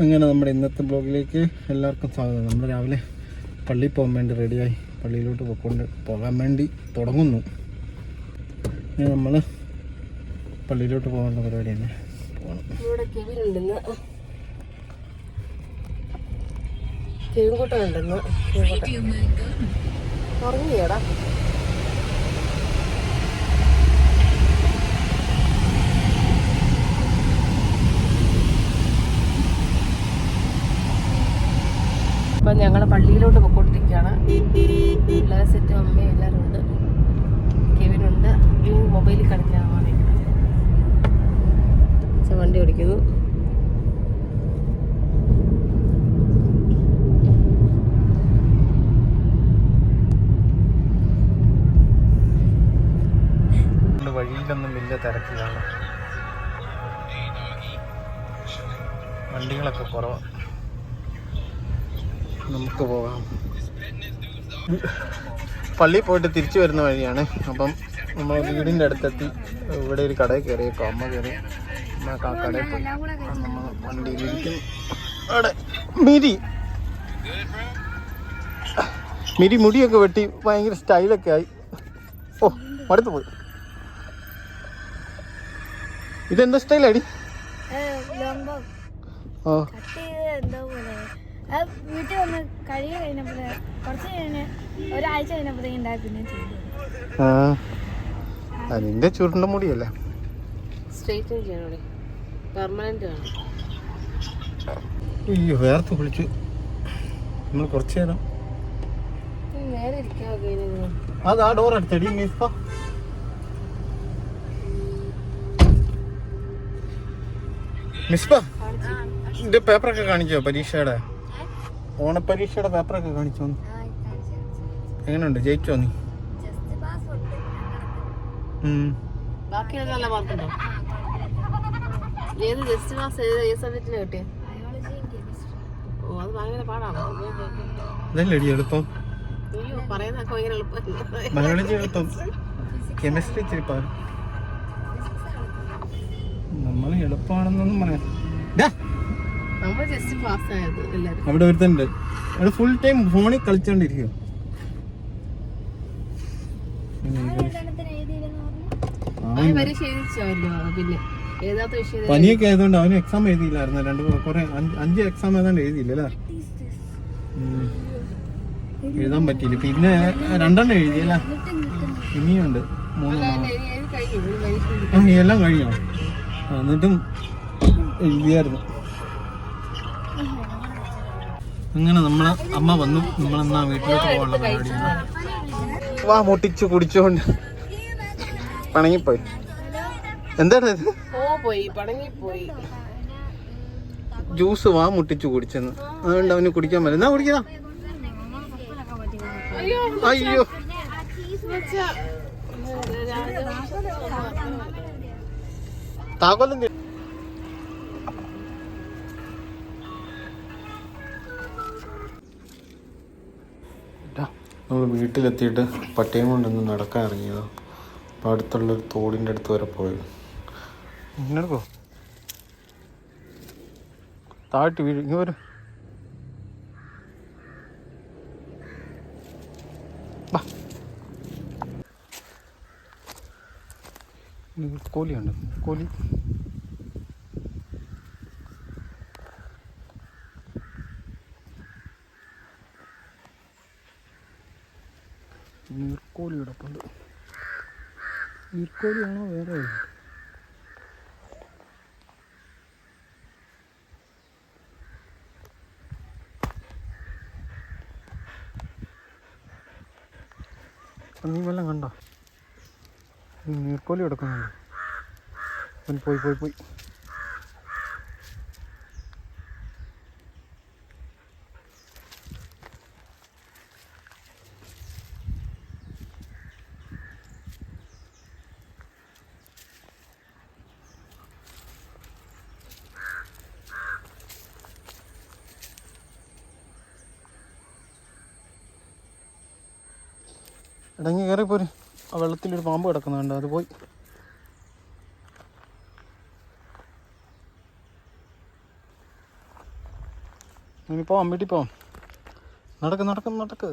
അങ്ങനെ നമ്മുടെ ഇന്നത്തെ ബ്ലോഗിലേക്ക് എല്ലാവർക്കും സ്വാഗതം. നമ്മൾ രാവിലെ പള്ളിയിൽ പോകാൻ വേണ്ടി റെഡിയായി പള്ളിയിലോട്ട് പോകാൻ വേണ്ടി തുടങ്ങുന്നു. ഇനി നമ്മൾ പള്ളിയിലോട്ട് പോകേണ്ട പരിപാടി തന്നെ. ഉറങ്ങിയടാ അപ്പം ഞങ്ങൾ പള്ളിയിലോട്ട് പോയിക്കൊണ്ടിരിക്കുകയാണ്. എല്ലാവരും സെറ്റും അമ്മയും എല്ലാവരും ഉണ്ട്. കെവിനുണ്ട്. മൊബൈലിൽ കളിക്കാൻ വണ്ടി ഓടിക്കുന്നു. വഴിയിലൊന്നും വലിയ തിരക്കിലാണ്, വണ്ടികളൊക്കെ കുറവാണ്. നമുക്ക് പോകാം. പള്ളിയിൽ പോയിട്ട് തിരിച്ചു വരുന്ന വഴിയാണ്. അപ്പം നമ്മൾ വീടിൻ്റെ അടുത്തെത്തി. ഇവിടെ ഒരു കടയിൽ കയറിയേക്കോ. അമ്മ കയറി ആ കടയിൽ പോയി നമ്മൾ വണ്ടിയിലിരിക്കുന്നു. അവിടെ മിരി മുടിയൊക്കെ വെട്ടി ഭയങ്കര സ്റ്റൈലൊക്കെ ആയി. ഓ മടുത്തു പോയി. ഇതെന്താ സ്റ്റൈലാടി? ഓ വീട്ടിൽ വന്ന് കഴിയ കഴിഞ്ഞപ്പോൾ കുറച്ച് കഴിഞ്ഞ് ഒരാഴ്ച കഴിഞ്ഞപ്പോഴത്തേക്കും പിന്നെ നിന്റെ ചുരുണ്ട മുടിയല്ലേ? അയ്യോ വേർത്ത് കുളിച്ചു. നമ്മൾ കുറച്ച് നേരം അത് ആ ഡോർ അടുത്തടി മിസ്ബ ഇതിന്റെ പേപ്പറൊക്കെ കാണിച്ചോ? പരീക്ഷയുടെ ഓണപ്പരീക്ഷയുടെ പേപ്പറൊക്കെ കാണിച്ചോ? എങ്ങനെയുണ്ട്? ജയിച്ചോ നീ? അതല്ലേ എളുപ്പം? ബയോളജി എളുപ്പം, കെമിസ്ട്രി ഇച്ചിരി പാടും. നമ്മൾ എളുപ്പമാണെന്നൊന്നും പറയാം. അവിടെ ഒരുത്തണ്ട്, അവിടെ ഫുൾ ടൈം ഫോണിൽ കളിച്ചോണ്ടിരിക്കും. പനിയൊക്കെ ആയതുകൊണ്ട് അവന് എക്സാം എഴുതിയില്ലായിരുന്നു. കുറെ 5 എക്സാം ഏതാണ്ട് എഴുതിയില്ലല്ലേ? എഴുതാൻ പറ്റിയില്ല. പിന്നെ 2 എഴുതിയല്ല, ഇനിയുണ്ട് 3. എല്ലാം കഴിഞ്ഞോ? എന്നിട്ടും എഴുതിയായിരുന്നു. അങ്ങനെ നമ്മളെ അമ്മ വന്നു. നമ്മളെന്നാ വീട്ടിലോട്ട് പോകാനുള്ള പരിപാടിയാണ്. വാ മുട്ടിച്ചു കുടിച്ചോണ്ട് പണങ്ങിപ്പോയി. എന്താണ് ഇത്? ജ്യൂസ് വാ മുട്ടിച്ചു കുടിച്ചെന്ന്. അതുകൊണ്ട് അവന് കുടിക്കാൻ പറ്റും. എന്നാ കുടിക്കാ? അയ്യോ താക്കോലും നമ്മൾ വീട്ടിലെത്തിയിട്ട് പട്ടിയും കൊണ്ടൊന്ന് നടക്കാൻ ഇറങ്ങിയതോ. അപ്പോൾ അടുത്തുള്ളൊരു തോടിൻ്റെ അടുത്ത് വരെ പോയി. ഇങ്ങനെടുക്കോ താഴ്ത്തി വീഴും. ഇങ്ങനെ വരും. കോലിയുണ്ട്, കോലി. നീർക്കോലി കിടപ്പുണ്ട്. നീർക്കോലിയാണോ വേറെ? നീ വല്ലതും കണ്ടോ? നീർക്കോലി കിടക്കുന്നുണ്ട്. പോയി ഇടങ്ങി കയറിപ്പോര്. ആ വെള്ളത്തിലൊരു പാമ്പ് കിടക്കുന്നുണ്ട്, അത് പോയി. ഇനി പോവാം, വീട്ടിൽ പോവാം. നടക്ക് നടക്ക് നടക്ക്.